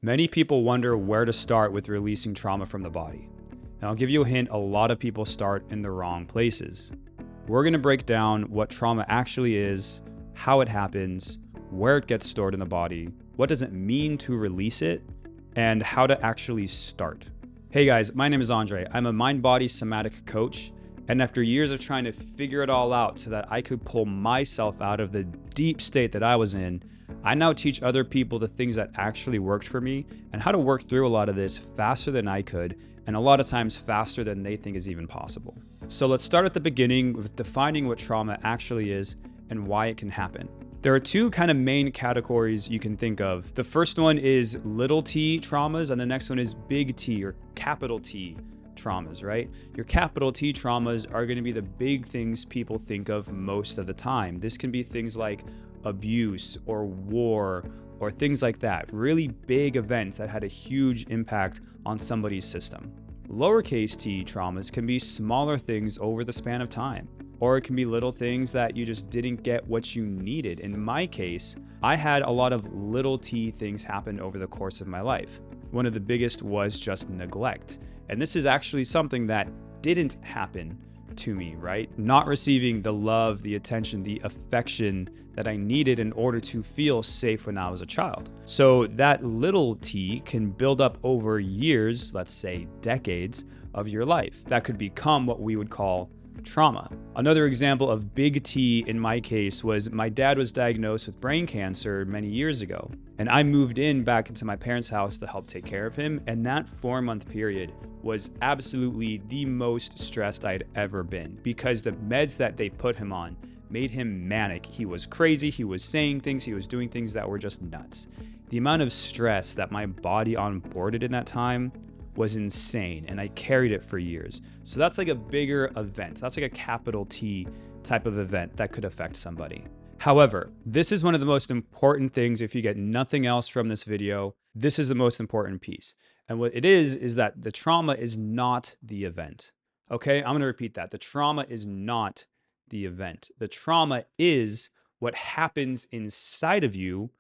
Many people wonder where to start with releasing trauma from the body. And I'll give you a hint, a lot of people start in the wrong places. We're going to break down what trauma actually is, how it happens, where it gets stored in the body, what does it mean to release it, and how to actually start. Hey guys, my name is Andre. I'm a mind-body somatic coach. And after years of trying to figure it all out so that I could pull myself out of the deep state that I was in, I now teach other people the things that actually worked for me and how to work through a lot of this faster than I could, and a lot of times faster than they think is even possible. So let's start at the beginning with defining what trauma actually is and why it can happen. There are two kind of main categories you can think of. The first one is little t traumas, and the next one is big T or capital T traumas, right? Your capital T traumas are going to be the big things people think of most of the time. This can be things like abuse or war or things like that. Really big events that had a huge impact on somebody's system. Lowercase t traumas can be smaller things over the span of time, or it can be little things that you just didn't get what you needed. In my case, I had a lot of little t things happen over the course of my life. One of the biggest was just neglect. And this is actually something that didn't happen to me, right? Not receiving the love, the attention, the affection that I needed in order to feel safe when I was a child. So that little t can build up over years, let's say decades of your life. That could become what we would call trauma. Another example of big T in my case was my dad was diagnosed with brain cancer many years ago, and I moved in back into my parents' house to help take care of him, and that 4-month period was absolutely the most stressed I'd ever been because the meds that they put him on made him manic. He was crazy, he was saying things, he was doing things that were just nuts. The amount of stress that my body onboarded in that time was insane, and I carried it for years. So that's like a bigger event. That's like a capital T type of event that could affect somebody. However, this is one of the most important things. If you get nothing else from this video, this is the most important piece. And what it is that the trauma is not the event. Okay, I'm going to repeat that. The trauma is not the event. The trauma is what happens inside of you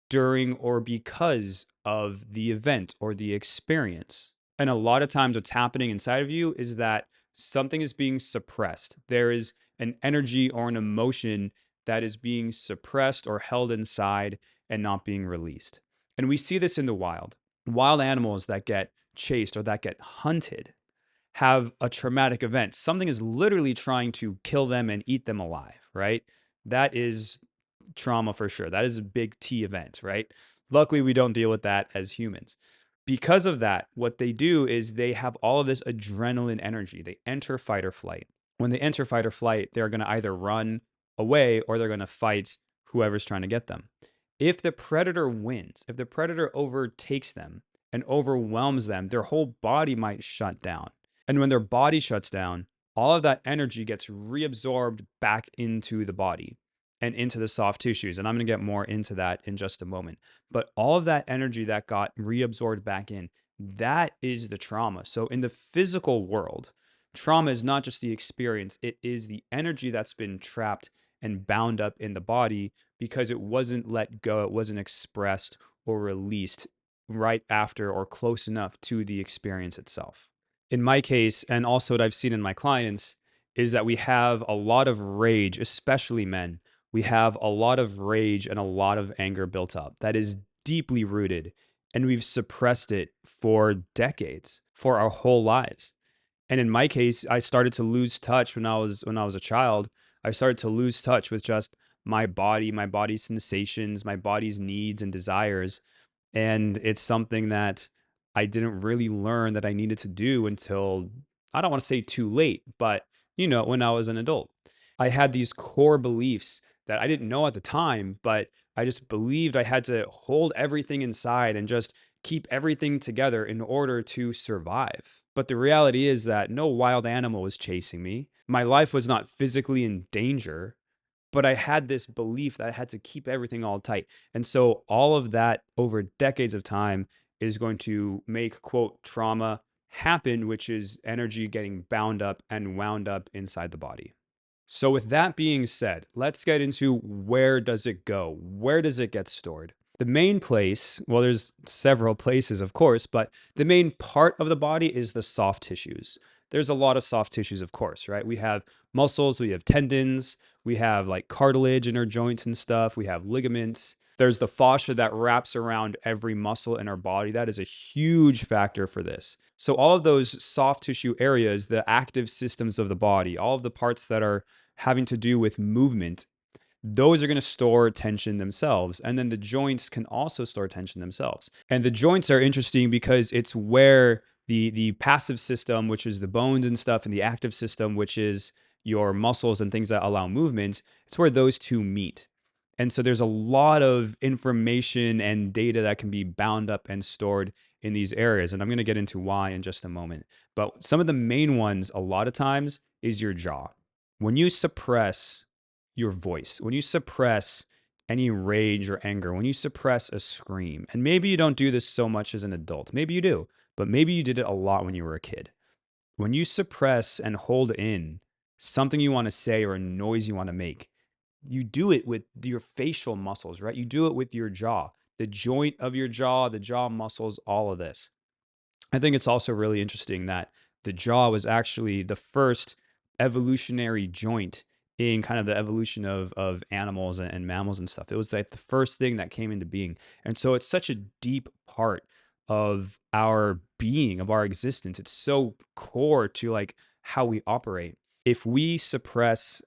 during or because of the event or the experience. And a lot of times what's happening inside of you is that something is being suppressed. There is an energy or an emotion that is being suppressed or held inside and not being released. And we see this in the wild. Wild animals that get chased or that get hunted have a traumatic event. Something is literally trying to kill them and eat them alive, right? That is trauma for sure. That is a big T event, right? Luckily, we don't deal with that as humans. Because of that, what they do is they have all of this adrenaline energy. They enter fight or flight. When they enter fight or flight, they're going to either run away or they're going to fight whoever's trying to get them. If the predator wins, if the predator overtakes them and overwhelms them, their whole body might shut down. And when their body shuts down, all of that energy gets reabsorbed back into the body and into the soft tissues. And I'm going to get more into that in just a moment. But all of that energy that got reabsorbed back in, that is the trauma. So in the physical world, trauma is not just the experience, it is the energy that's been trapped and bound up in the body because it wasn't let go, it wasn't expressed or released right after or close enough to the experience itself. In my case, and also what I've seen in my clients, is that we have a lot of rage, especially men. We have a lot of rage and a lot of anger built up that is deeply rooted, and we've suppressed it for decades, for our whole lives. And in my case, I started to lose touch when I was a child. I started to lose touch with just my body's sensations, my body's needs and desires. And it's something that I didn't really learn that I needed to do until, I don't want to say too late, but when I was an adult. I had these core beliefs that I didn't know at the time, but I just believed I had to hold everything inside and just keep everything together in order to survive. But the reality is that no wild animal was chasing me. My life was not physically in danger, but I had this belief that I had to keep everything all tight. And so all of that over decades of time is going to make, quote, trauma happen, which is energy getting bound up and wound up inside the body. So with that being said, let's get into where does it go? Where does it get stored? The main place, well, there's several places, of course, but the main part of the body is the soft tissues. There's a lot of soft tissues, of course, right? We have muscles, we have tendons, we have like cartilage in our joints and stuff, we have ligaments. There's the fascia that wraps around every muscle in our body. That is a huge factor for this. So, all of those soft tissue areas, the active systems of the body, all of the parts that are having to do with movement, those are going to store tension themselves. And then the joints can also store tension themselves. And the joints are interesting because it's where the passive system, which is the bones and stuff, and the active system, which is your muscles and things that allow movement, it's where those two meet. And so there's a lot of information and data that can be bound up and stored in these areas. And I'm going to get into why in just a moment. But some of the main ones, a lot of times, is your jaw. When you suppress your voice, when you suppress any rage or anger, when you suppress a scream, and maybe you don't do this so much as an adult, maybe you do, but maybe you did it a lot when you were a kid. When you suppress and hold in something you want to say or a noise you want to make, you do it with your facial muscles, right? You do it with your jaw, the joint of your jaw, the jaw muscles, all of this. I think it's also really interesting that the jaw was actually the first evolutionary joint in kind of the evolution of animals and mammals and stuff. It was like the first thing that came into being. And so it's such a deep part of our being, of our existence. It's so core to like how we operate. If we suppress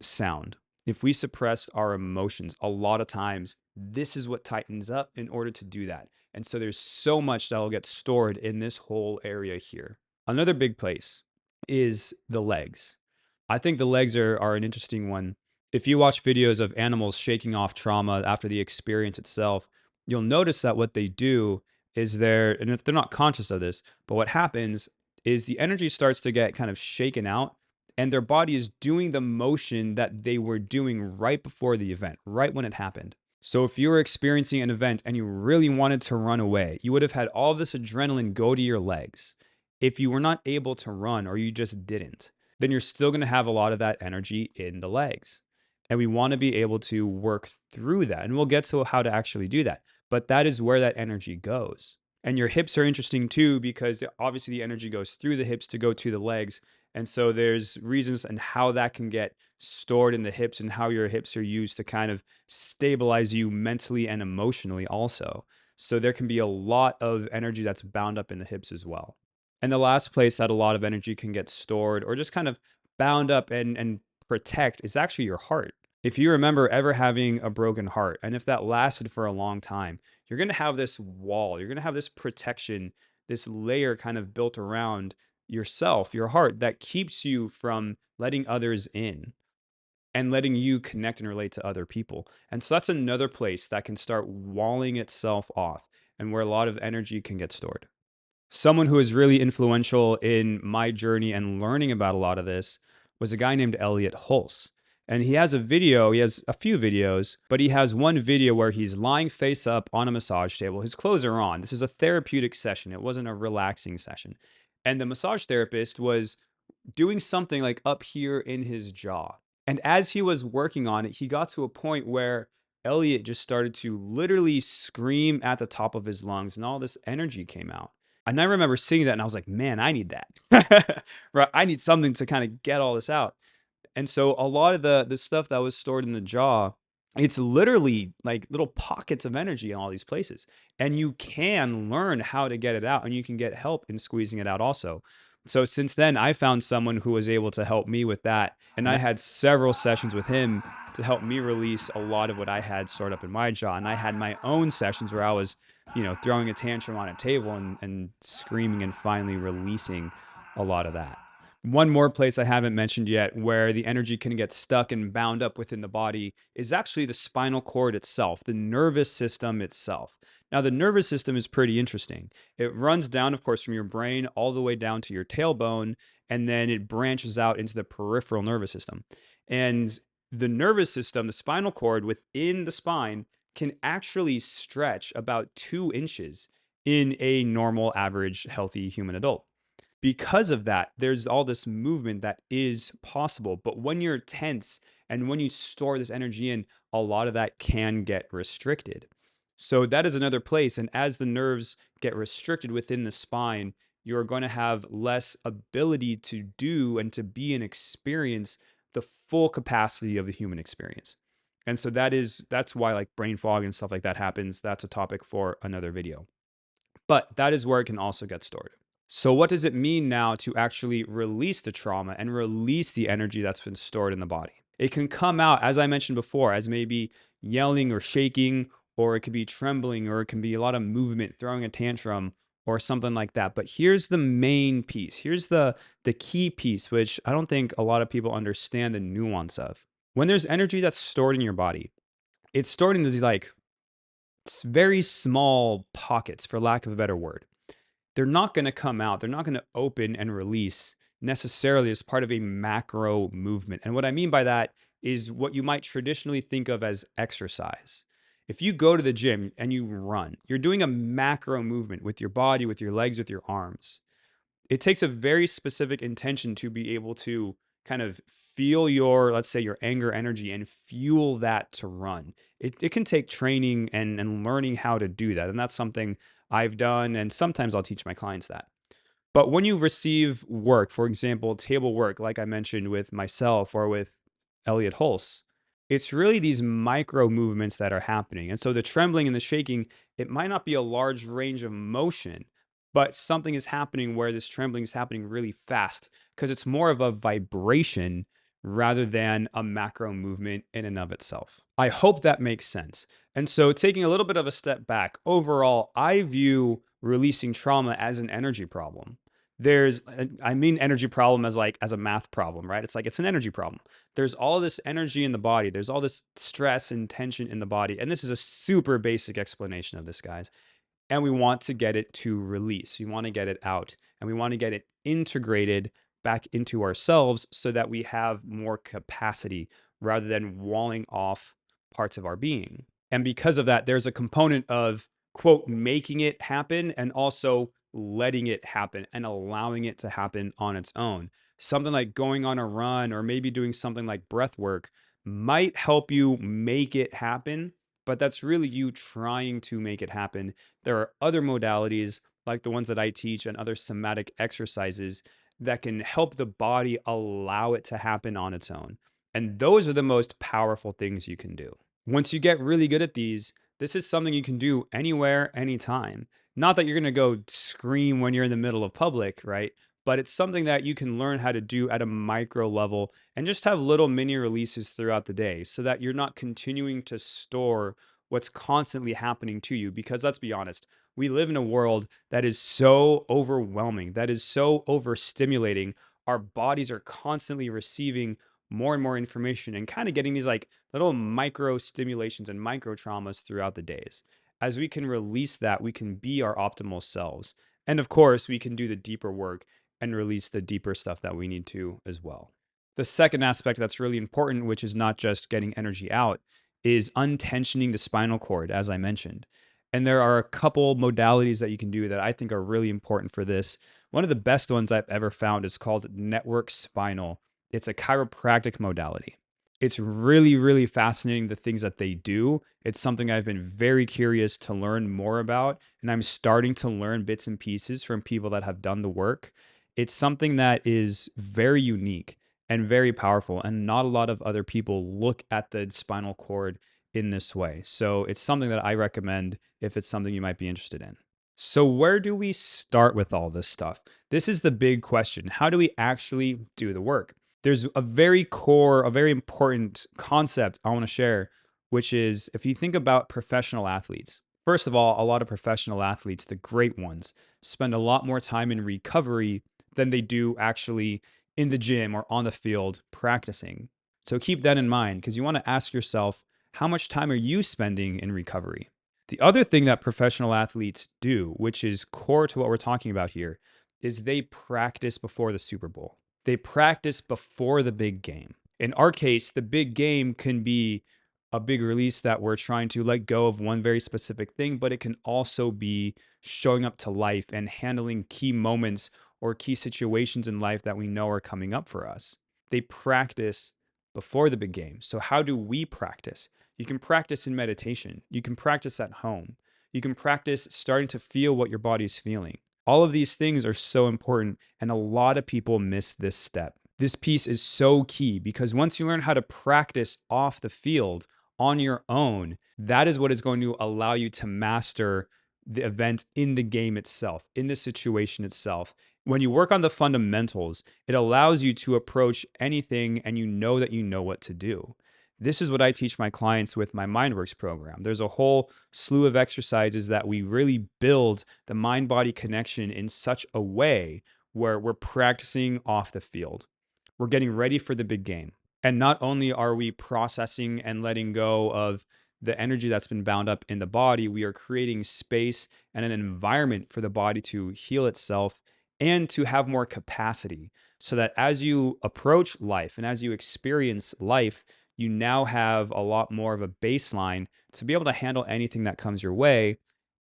sound, if we suppress our emotions, a lot of times this is what tightens up in order to do that. And so there's so much that'll get stored in this whole area here. Another big place is the legs. I think the legs are an interesting one. If you watch videos of animals shaking off trauma after the experience itself, you'll notice that what they do is and they're not conscious of this, but what happens is the energy starts to get kind of shaken out and their body is doing the motion that they were doing right before the event, right when it happened. So if you were experiencing an event and you really wanted to run away, you would have had all this adrenaline go to your legs. If you were not able to run or you just didn't, then you're still going to have a lot of that energy in the legs. And we want to be able to work through that. And we'll get to how to actually do that. But that is where that energy goes. And your hips are interesting too, because obviously the energy goes through the hips to go to the legs. And so there's reasons and how that can get stored in the hips and how your hips are used to kind of stabilize you mentally and emotionally also. So there can be a lot of energy that's bound up in the hips as well. And the last place that a lot of energy can get stored or just kind of bound up and protect is actually your heart. If you remember ever having a broken heart, and if that lasted for a long time, you're going to have this wall, you're going to have this protection, this layer kind of built around yourself, your heart, that keeps you from letting others in and letting you connect and relate to other people. And so that's another place that can start walling itself off and where a lot of energy can get stored. Someone who was really influential in my journey and learning about a lot of this was a guy named Elliot Hulse. And he has a few videos, but he has one video where he's lying face up on a massage table. His clothes are on. This is a therapeutic session. It wasn't a relaxing session. And the massage therapist was doing something like up here in his jaw. And as he was working on it, he got to a point where Elliot just started to literally scream at the top of his lungs and all this energy came out. And I remember seeing that and I was like, man, I need that. Right? I need something to kind of get all this out. And so a lot of the stuff that was stored in the jaw, it's literally like little pockets of energy in all these places. And you can learn how to get it out and you can get help in squeezing it out also. So since then, I found someone who was able to help me with that. And I had several sessions with him to help me release a lot of what I had stored up in my jaw. And I had my own sessions where I was, throwing a tantrum on a table and screaming and finally releasing a lot of that. One more place I haven't mentioned yet where the energy can get stuck and bound up within the body is actually the spinal cord itself, the nervous system itself. Now, the nervous system is pretty interesting. It runs down, of course, from your brain all the way down to your tailbone, and then it branches out into the peripheral nervous system. And the nervous system, the spinal cord within the spine, can actually stretch about 2 inches in a normal, average, healthy human adult. Because of that, there's all this movement that is possible. But when you're tense and when you store this energy in, a lot of that can get restricted. So that is another place. And as the nerves get restricted within the spine, you're going to have less ability to do and to be and experience the full capacity of the human experience. And so that's why like brain fog and stuff like that happens. That's a topic for another video. But that is where it can also get stored. So, what does it mean now to actually release the trauma and release the energy that's been stored in the body? It can come out, as I mentioned before, as maybe yelling or shaking, or it could be trembling, or it can be a lot of movement, throwing a tantrum, or something like that. But here's the main piece. Here's the key piece, which I don't think a lot of people understand the nuance of. When there's energy that's stored in your body, it's stored in these like very small pockets, for lack of a better word. They're not going to come out. They're not going to open and release necessarily as part of a macro movement. And what I mean by that is what you might traditionally think of as exercise. If you go to the gym and you run, you're doing a macro movement with your body, with your legs, with your arms. It takes a very specific intention to be able to kind of feel your, let's say, your anger energy and fuel that to run. It can take training and learning how to do that. And that's something I've done. And sometimes I'll teach my clients that. But when you receive work, for example, table work, like I mentioned with myself or with Elliot Hulse, it's really these micro movements that are happening. And so the trembling and the shaking, it might not be a large range of motion, but something is happening where this trembling is happening really fast because it's more of a vibration rather than a macro movement in and of itself. I hope that makes sense. And so, taking a little bit of a step back, overall, I view releasing trauma as an energy problem. I mean energy problem as like as a math problem, right? It's like it's an energy problem. There's all this energy in the body. There's all this stress and tension in the body. And this is a super basic explanation of this, guys. And we want to get it to release. We want to get it out and we want to get it integrated back into ourselves so that we have more capacity rather than walling off parts of our being. And because of that, there's a component of, quote, making it happen and also letting it happen and allowing it to happen on its own. Something like going on a run or maybe doing something like breath work might help you make it happen, but that's really you trying to make it happen. There are other modalities like the ones that I teach and other somatic exercises that can help the body allow it to happen on its own. And those are the most powerful things you can do. Once you get really good at these, this is something you can do anywhere, anytime. Not that you're going to go scream when you're in the middle of public, right? But it's something that you can learn how to do at a micro level and just have little mini releases throughout the day so that you're not continuing to store what's constantly happening to you. Because let's be honest, we live in a world that is so overwhelming, that is so overstimulating. Our bodies are constantly receiving more and more information and kind of getting these like little micro stimulations and micro traumas throughout the days. As we can release that, we can be our optimal selves. And of course, we can do the deeper work and release the deeper stuff that we need to as well. The second aspect that's really important, which is not just getting energy out, is untensioning the spinal cord, as I mentioned. And there are a couple modalities that you can do that I think are really important for this. One of the best ones I've ever found is called network spinal. It's a chiropractic modality. It's really, really fascinating the things that they do. It's something I've been very curious to learn more about, and I'm starting to learn bits and pieces from people that have done the work. It's something that is very unique and very powerful, and not a lot of other people look at the spinal cord in this way. So it's something that I recommend if it's something you might be interested in. So, where do we start with all this stuff? This is the big question. How do we actually do the work? There's a very core, a very important concept I want to share, which is if you think about professional athletes, first of all, a lot of professional athletes, the great ones, spend a lot more time in recovery than they do actually in the gym or on the field practicing. So keep that in mind because you want to ask yourself, how much time are you spending in recovery? The other thing that professional athletes do, which is core to what we're talking about here, is they practice before the Super Bowl. They practice before the big game. In our case, the big game can be a big release that we're trying to let go of one very specific thing, but it can also be showing up to life and handling key moments or key situations in life that we know are coming up for us. They practice before the big game. So, how do we practice? You can practice in meditation. You can practice at home. You can practice starting to feel what your body's feeling. All of these things are so important, and a lot of people miss this step. This piece is so key because once you learn how to practice off the field on your own, that is what is going to allow you to master the event in the game itself, in the situation itself. When you work on the fundamentals, it allows you to approach anything and you know what to do. This is what I teach my clients with my MindWorks program. There's a whole slew of exercises that we really build the mind-body connection in such a way where we're practicing off the field. We're getting ready for the big game. And not only are we processing and letting go of the energy that's been bound up in the body, we are creating space and an environment for the body to heal itself and to have more capacity so that as you approach life and as you experience life, you now have a lot more of a baseline to be able to handle anything that comes your way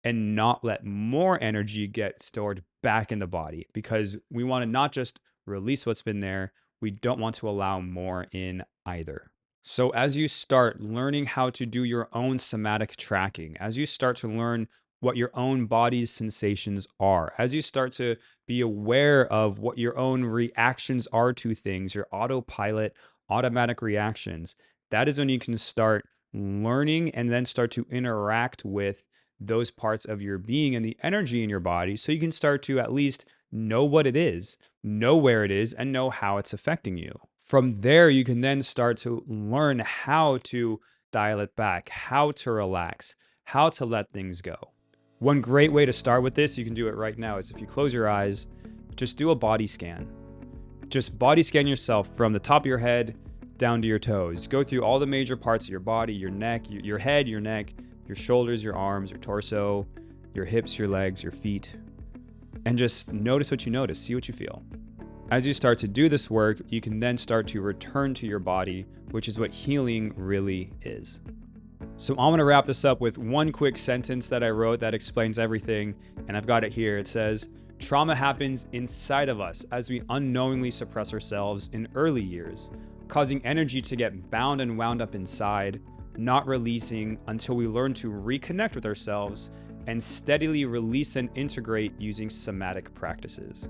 and not let more energy get stored back in the body, because we want to not just release what's been there, we don't want to allow more in either. So as you start learning how to do your own somatic tracking, as you start to learn what your own body's sensations are, as you start to be aware of what your own reactions are to things, your autopilot, automatic reactions, that is when you can start learning and then start to interact with those parts of your being and the energy in your body, so you can start to at least know what it is, know where it is, and know how it's affecting you. From there, you can then start to learn how to dial it back, how to relax, how to let things go. One great way to start with this, you can do it right now, is if you close your eyes, just do a body scan. Just body scan yourself from the top of your head down to your toes. Go through all the major parts of your body, your neck, your head, your neck, your shoulders, your arms, your torso, your hips, your legs, your feet, and just notice what you notice, see what you feel. As you start to do this work, you can then start to return to your body, which is what healing really is. So I'm going to wrap this up with one quick sentence that I wrote that explains everything, and I've got it here. It says, trauma happens inside of us as we unknowingly suppress ourselves in early years, causing energy to get bound and wound up inside, not releasing until we learn to reconnect with ourselves and steadily release and integrate using somatic practices.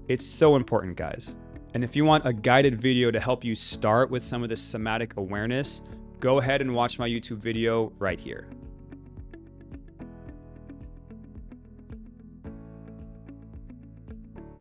It's so important, guys. And if you want a guided video to help you start with some of this somatic awareness, go ahead and watch my YouTube video right here.